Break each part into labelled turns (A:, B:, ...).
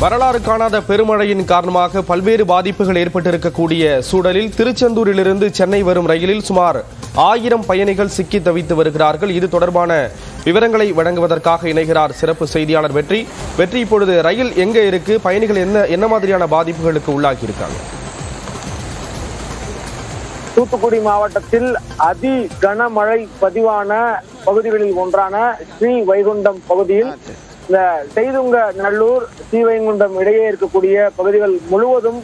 A: வரலாறு காணாத பெருமழையின் காரணமாக பல்வேறு பாதிப்புகள் ஏற்பட்டிருக்கக்கூடிய சூழலில் திருச்செந்தூரிலிருந்து சென்னை வரும் ரயிலில் சுமார் 1000 பயணிகள் சிக்கி தவித்து வருகிறார்கள். இது தொடர்பான விவரங்களை வழங்குவதற்காக இணைகிறார் சிறப்பு செய்தியாளர் வெற்றி. இப்பொழுது ரயில் எங்க இருக்கு, பயணிகள் என்ன மாதிரியான பாதிப்புகளுக்கு உள்ளாகி இருக்காங்க?
B: தூத்துக்குடி மாவட்டத்தில் அதி கனமழை பதிவான பகுதிகளில் ஒன்றான ஸ்ரீவைகுண்டம் பகுதியில் இந்த செய்துங்க நல்லூர் ஸ்ரீவைகுண்டம் இடையே இருக்கக்கூடிய பகுதிகள் முழுவதும்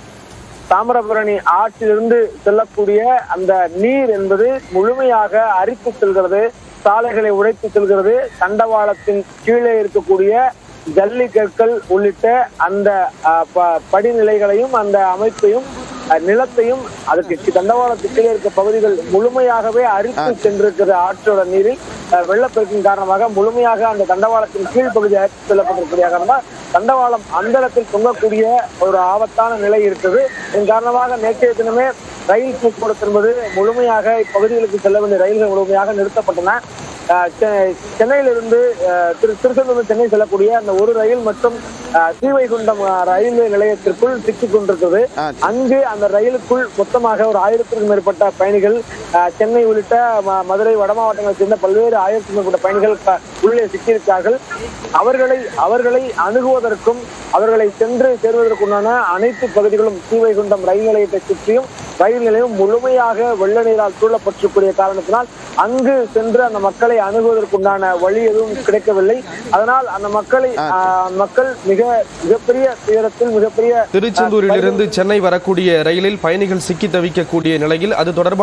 B: தாமிரபரணி ஆற்றிலிருந்து செல்லக்கூடிய அந்த நீர் என்பது முழுமையாக அரித்து செல்கிறது, சாலைகளை உடைத்து செல்கிறது. தண்டவாளத்தின் கீழே இருக்கக்கூடிய ஜல்லி கற்கள் உள்ளிட்ட அந்த படிநிலைகளையும் அந்த அமைப்பையும் நிலத்தையும் அதுக்கு தண்டவாளத்துக்கு கீழே இருக்க பகுதிகள் முழுமையாகவே அரித்து சென்றிருக்கிற ஆற்றோட நீரில் வெள்ளப்பெருக்கின் காரணமாக முழுமையாக அந்த தண்டவாளத்தின் கீழ் பகுதி அரித்து செல்லப்பட்டிருக்கிற காரணமாக தண்டவாளம் அந்த இடத்தில் தொங்கக்கூடிய ஒரு ஆபத்தான நிலை இருக்குது. இதன் காரணமாக நேற்றைய தினமே ரயில் போக்குவரத்து என்பது முழுமையாக இப்பகுதிகளுக்கு செல்ல வேண்டிய ரயில்கள் முழுமையாக நிறுத்தப்பட்டன. சென்னையிலிருந்து திருச்செந்தூர் சென்னை செல்லக்கூடிய அந்த ஒரு ரயில் மற்றும் ஸ்ரீவைகுண்டம் ரயில்வே நிலையத்திற்குள் சிக்கிக் கொண்டிருக்கிறது. அங்கு அந்த ரயிலுக்குள் மொத்தமாக ஒரு 1000க்கும் மேற்பட்ட பயணிகள், சென்னை உள்ளிட்ட மதுரை வட மாவட்டங்களை சேர்ந்த பல்வேறு 1000க்கும் மேற்பட்ட பயணிகள் உள்ளே சிக்கியிருக்கிறார்கள். அவர்களை அணுகுவதற்கும் அவர்களை சென்று சேர்வதற்குண்டான அனைத்து பகுதிகளும் ஸ்ரீவைகுண்டம் ரயில் நிலையத்தை சுற்றியும் ரயில் நிலையம் முழுமையாக வெள்ள நீரால் சூழப்பட்டிருக்கூடிய காரணத்தினால் அங்கு சென்று அந்த மக்களை அணுகுவதற்குண்டான வழி எதுவும் கிடைக்கவில்லை. அதனால் அந்த மக்கள் மிகப்பெரிய துயரத்தில்
A: திருச்செந்தூரிலிருந்து சென்னை வரக்கூடிய ரயிலில் பயணிகள் சிக்கி தவிக்கக்கூடிய நிலையில் அது தொடர்பாக